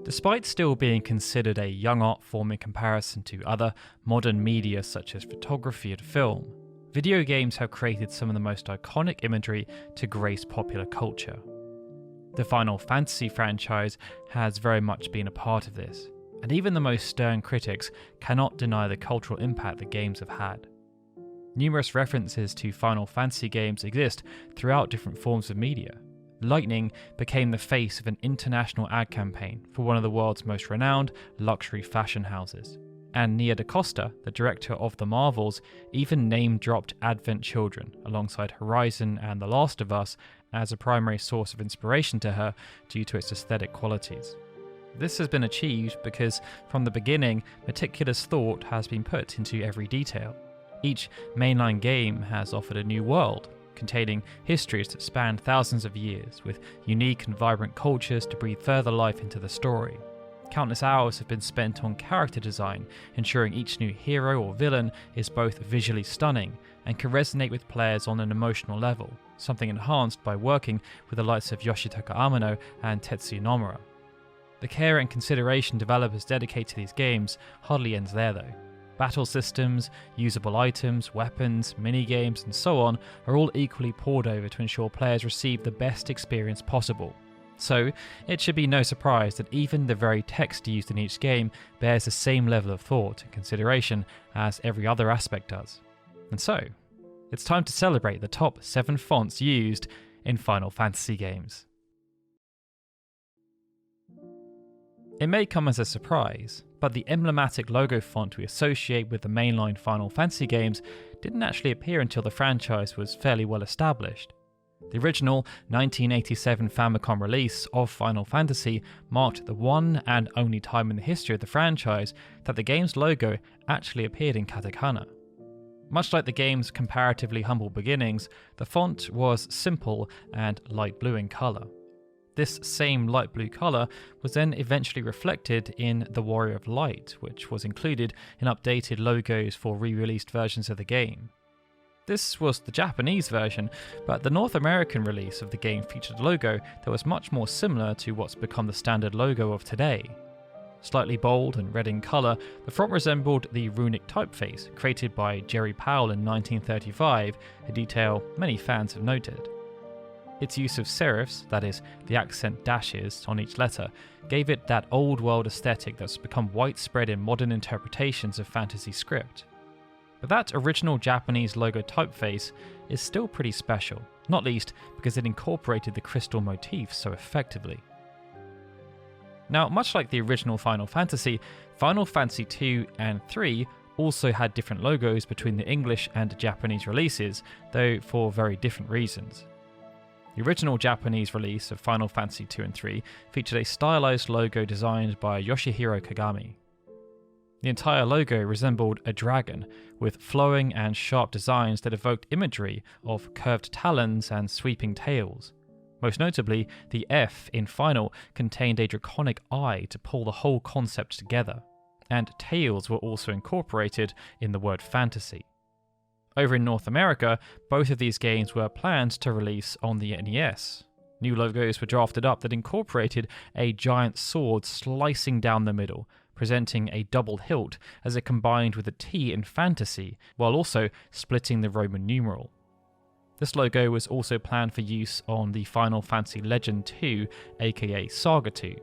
Despite still being considered a young art form in comparison to other modern media such as photography and film, video games have created some of the most iconic imagery to grace popular culture. The Final Fantasy franchise has very much been a part of this, and even the most stern critics cannot deny the cultural impact the games have had. Numerous references to Final Fantasy games exist throughout different forms of media. Lightning became the face of an international ad campaign for one of the world's most renowned luxury fashion houses. And Nia DaCosta, the director of The Marvels, even name-dropped Advent Children alongside Horizon and The Last of Us as a primary source of inspiration to her due to its aesthetic qualities. This has been achieved because, from the beginning, meticulous thought has been put into every detail. Each mainline game has offered a new world, containing histories that span thousands of years, with unique and vibrant cultures to breathe further life into the story. Countless hours have been spent on character design, ensuring each new hero or villain is both visually stunning and can resonate with players on an emotional level, something enhanced by working with the likes of Yoshitaka Amano and Tetsuya Nomura. The care and consideration developers dedicate to these games hardly ends there though. Battle systems, usable items, weapons, minigames, and so on are all equally poured over to ensure players receive the best experience possible. So, it should be no surprise that even the very text used in each game bears the same level of thought and consideration as every other aspect does. And so, it's time to celebrate the top 7 fonts used in Final Fantasy games. It may come as a surprise, but the emblematic logo font we associate with the mainline Final Fantasy games didn't actually appear until the franchise was fairly well established. The original 1987 Famicom release of Final Fantasy marked the one and only time in the history of the franchise that the game's logo actually appeared in katakana. Much like the game's comparatively humble beginnings, the font was simple and light blue in colour. This same light blue colour was then eventually reflected in the Warrior of Light, which was included in updated logos for re-released versions of the game. This was the Japanese version, but the North American release of the game featured a logo that was much more similar to what's become the standard logo of today. Slightly bold and red in colour, the font resembled the runic typeface created by Jerry Powell in 1935, a detail many fans have noted. Its use of serifs, that is, the accent dashes on each letter, gave it that old world aesthetic that's become widespread in modern interpretations of fantasy script. But that original Japanese logo typeface is still pretty special, not least because it incorporated the crystal motif so effectively. Now, much like the original Final Fantasy II and III also had different logos between the English and Japanese releases, though for very different reasons. The original Japanese release of Final Fantasy II and III featured a stylized logo designed by Yoshihiro Kagami. The entire logo resembled a dragon, with flowing and sharp designs that evoked imagery of curved talons and sweeping tails. Most notably, the F in Final contained a draconic eye to pull the whole concept together, and tails were also incorporated in the word fantasy. Over in North America, both of these games were planned to release on the NES. New logos were drafted up that incorporated a giant sword slicing down the middle, presenting a double hilt as it combined with a T in fantasy, while also splitting the Roman numeral. This logo was also planned for use on the Final Fantasy Legend II, aka Saga II.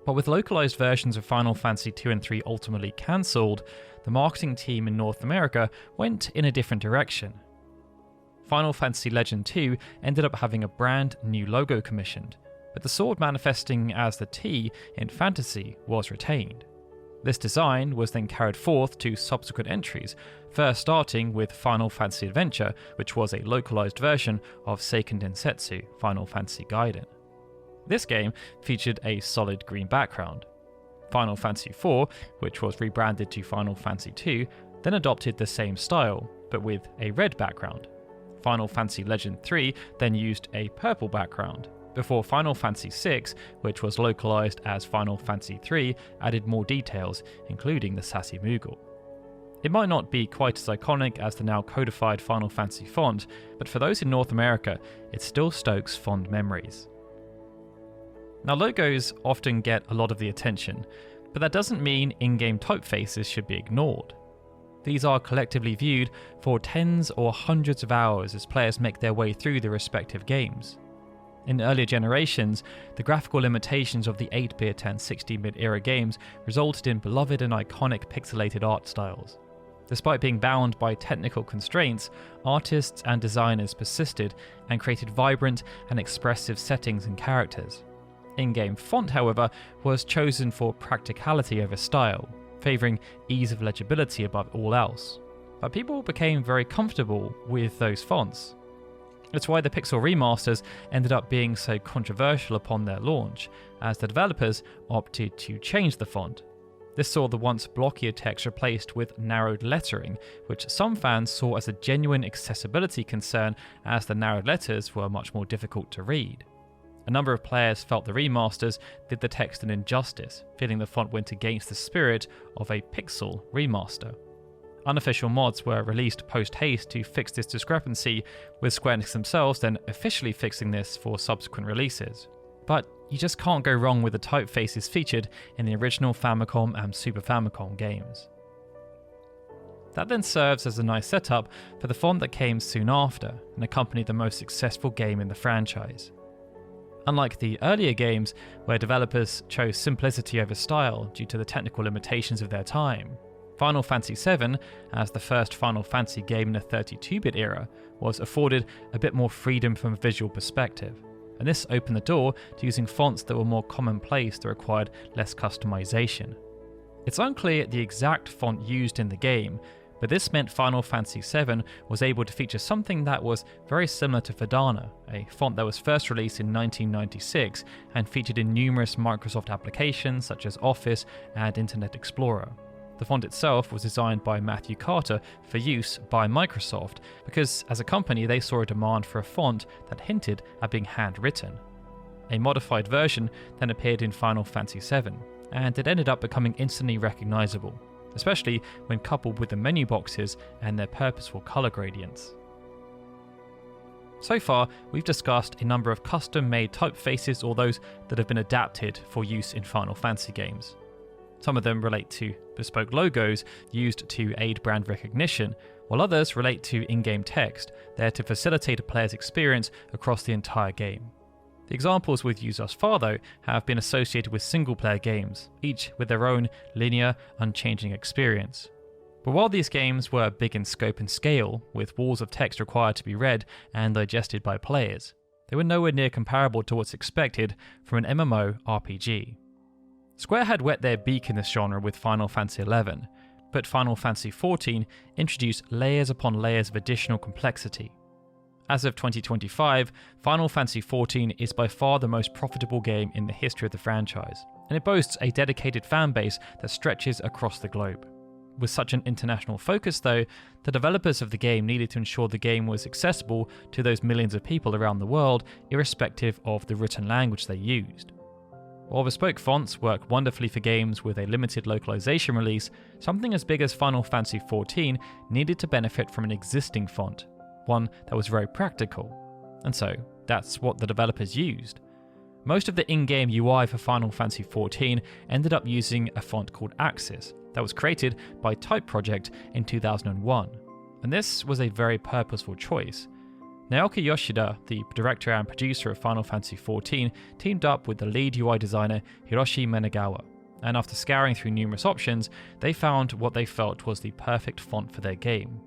But with localized versions of Final Fantasy II and III ultimately cancelled, the marketing team in North America went in a different direction. Final Fantasy Legend II ended up having a brand new logo commissioned, but the sword manifesting as the T in fantasy was retained. This design was then carried forth to subsequent entries, first starting with Final Fantasy Adventure, which was a localized version of Seiken Densetsu Final Fantasy Gaiden. This game featured a solid green background. Final Fantasy IV, which was rebranded to Final Fantasy II, then adopted the same style, but with a red background. Final Fantasy Legend III then used a purple background, before Final Fantasy VI, which was localized as Final Fantasy III, added more details, including the sassy Moogle. It might not be quite as iconic as the now codified Final Fantasy font, but for those in North America, it still stokes fond memories. Now, logos often get a lot of the attention, but that doesn't mean in-game typefaces should be ignored. These are collectively viewed for tens or hundreds of hours as players make their way through the respective games. In earlier generations, the graphical limitations of the 8-bit and 16-bit era games resulted in beloved and iconic pixelated art styles. Despite being bound by technical constraints, artists and designers persisted and created vibrant and expressive settings and characters. In-game font, however, was chosen for practicality over style, favouring ease of legibility above all else. But people became very comfortable with those fonts. It's why the Pixel remasters ended up being so controversial upon their launch, as the developers opted to change the font. This saw the once blockier text replaced with narrowed lettering, which some fans saw as a genuine accessibility concern, as the narrowed letters were much more difficult to read. A number of players felt the remasters did the text an injustice, feeling the font went against the spirit of a Pixel remaster. Unofficial mods were released post-haste to fix this discrepancy, with Square Enix themselves then officially fixing this for subsequent releases. But you just can't go wrong with the typefaces featured in the original Famicom and Super Famicom games. That then serves as a nice setup for the font that came soon after and accompanied the most successful game in the franchise. Unlike the earlier games, where developers chose simplicity over style due to the technical limitations of their time, Final Fantasy VII, as the first Final Fantasy game in the 32-bit era, was afforded a bit more freedom from a visual perspective, and this opened the door to using fonts that were more commonplace that required less customization. It's unclear the exact font used in the game, but this meant Final Fantasy VII was able to feature something that was very similar to Verdana, a font that was first released in 1996 and featured in numerous Microsoft applications such as Office and Internet Explorer. The font itself was designed by Matthew Carter for use by Microsoft because, as a company, they saw a demand for a font that hinted at being handwritten. A modified version then appeared in Final Fantasy VII, and it ended up becoming instantly recognizable, especially when coupled with the menu boxes and their purposeful color gradients. So far, we've discussed a number of custom-made typefaces or those that have been adapted for use in Final Fantasy games. Some of them relate to bespoke logos used to aid brand recognition, while others relate to in-game text, there to facilitate a player's experience across the entire game. The examples we've used thus far, though, have been associated with single-player games, each with their own linear, unchanging experience. But while these games were big in scope and scale, with walls of text required to be read and digested by players, they were nowhere near comparable to what's expected from an MMORPG. Square had wet their beak in this genre with Final Fantasy XI, but Final Fantasy XIV introduced layers upon layers of additional complexity. As of 2025, Final Fantasy XIV is by far the most profitable game in the history of the franchise, and it boasts a dedicated fanbase that stretches across the globe. With such an international focus, though, the developers of the game needed to ensure the game was accessible to those millions of people around the world, irrespective of the written language they used. While bespoke fonts work wonderfully for games with a limited localization release, something as big as Final Fantasy XIV needed to benefit from an existing font, one that was very practical. And so, that's what the developers used. Most of the in-game UI for Final Fantasy XIV ended up using a font called Axis that was created by Type Project in 2001, and this was a very purposeful choice. Naoki Yoshida, the director and producer of Final Fantasy XIV, teamed up with the lead UI designer Hiroshi Menagawa, and after scouring through numerous options, they found what they felt was the perfect font for their game.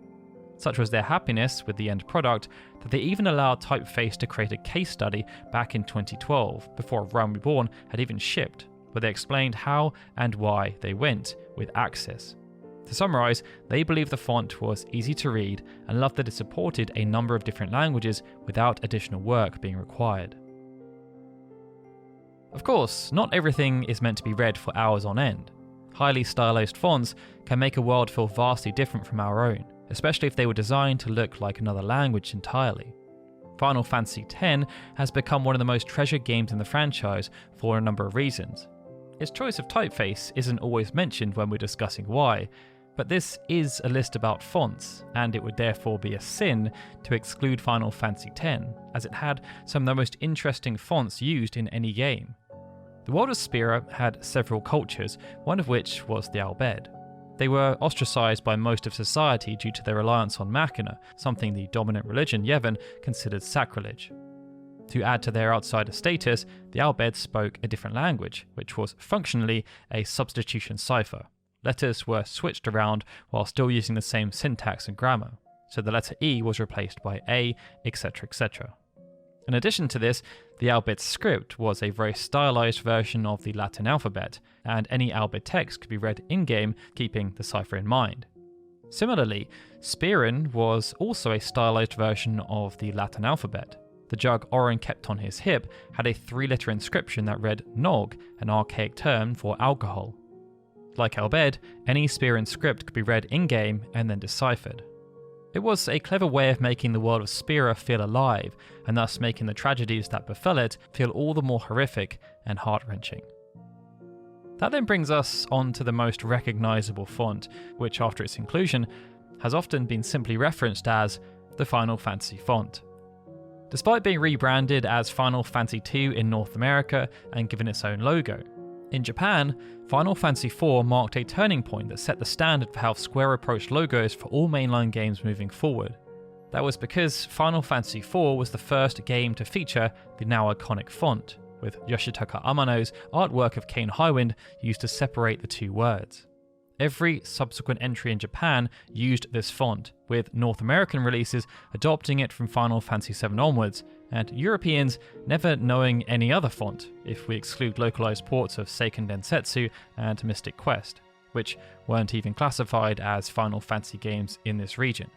Such was their happiness with the end product that they even allowed Typeface to create a case study back in 2012, before Realm Reborn had even shipped, where they explained how and why they went with Axis. To summarise, they believed the font was easy to read and loved that it supported a number of different languages without additional work being required. Of course, not everything is meant to be read for hours on end. Highly stylized fonts can make a world feel vastly different from our own, especially if they were designed to look like another language entirely. Final Fantasy X has become one of the most treasured games in the franchise for a number of reasons. Its choice of typeface isn't always mentioned when we're discussing why, but this is a list about fonts, and it would therefore be a sin to exclude Final Fantasy X, as it had some of the most interesting fonts used in any game. The world of Spira had several cultures, one of which was the Albed. They were ostracized by most of society due to their reliance on Machina, something the dominant religion, Yevon, considered sacrilege. To add to their outsider status, the Albed spoke a different language, which was functionally a substitution cipher. Letters were switched around while still using the same syntax and grammar, so the letter E was replaced by A, etc., etc. In addition to this, the Albed script was a very stylized version of the Latin alphabet, and any Albed text could be read in-game, keeping the cipher in mind. Similarly, Spiran was also a stylized version of the Latin alphabet. The jug Oren kept on his hip had a 3-letter inscription that read Nog, an archaic term for alcohol. Like Albed, any Spiran script could be read in-game and then deciphered. It was a clever way of making the world of Spira feel alive, and thus making the tragedies that befell it feel all the more horrific and heart-wrenching. That then brings us on to the most recognisable font, which after its inclusion has often been simply referenced as the Final Fantasy font. Despite being rebranded as Final Fantasy II in North America and given its own logo, in Japan, Final Fantasy IV marked a turning point that set the standard for how Square approached logos for all mainline games moving forward. That was because Final Fantasy IV was the first game to feature the now iconic font, with Yoshitaka Amano's artwork of Kane Highwind used to separate the two words. Every subsequent entry in Japan used this font, with North American releases adopting it from Final Fantasy VII onwards, and Europeans never knowing any other font, if we exclude localized ports of Seiken Densetsu and Mystic Quest, which weren't even classified as Final Fantasy games in this region.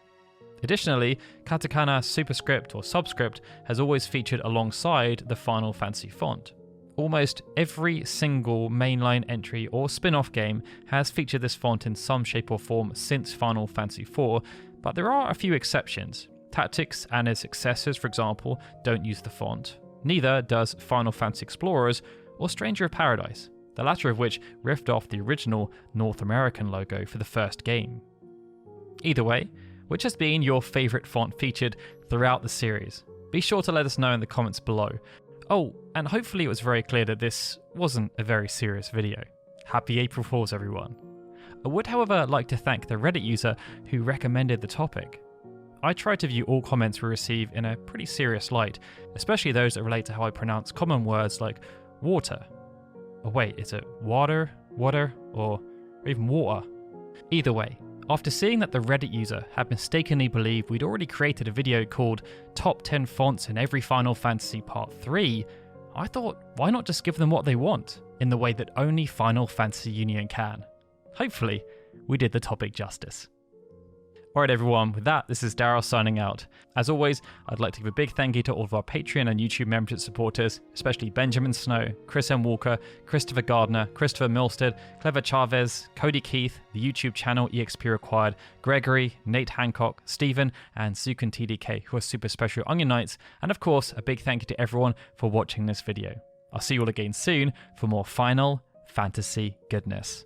Additionally, katakana superscript or subscript has always featured alongside the Final Fantasy font. Almost every single mainline entry or spin-off game has featured this font in some shape or form since Final Fantasy IV, but there are a few exceptions. Tactics and its successors, for example, don't use the font. Neither does Final Fantasy Explorers or Stranger of Paradise, the latter of which riffed off the original North American logo for the first game. Either way, which has been your favourite font featured throughout the series? Be sure to let us know in the comments below. Oh, and hopefully it was very clear that this wasn't a very serious video. Happy April Fools, everyone. I would, however, like to thank the Reddit user who recommended the topic. I try to view all comments we receive in a pretty serious light, especially those that relate to how I pronounce common words like water. Oh wait, is it water, or even water? Either way, after seeing that the Reddit user had mistakenly believed we'd already created a video called Top 10 Fonts in Every Final Fantasy Part 3, I thought, why not just give them what they want, in the way that only Final Fantasy Union can? Hopefully, we did the topic justice. Alright everyone, with that, this is Darryl signing out. As always, I'd like to give a big thank you to all of our Patreon and YouTube membership supporters, especially Benjamin Snow, Chris M. Walker, Christopher Gardner, Christopher Milstead, Clever Chavez, Cody Keith, the YouTube channel EXP Required, Gregory, Nate Hancock, Stephen, and Sukun TDK, who are super special Onion Knights, and of course, a big thank you to everyone for watching this video. I'll see you all again soon for more Final Fantasy goodness.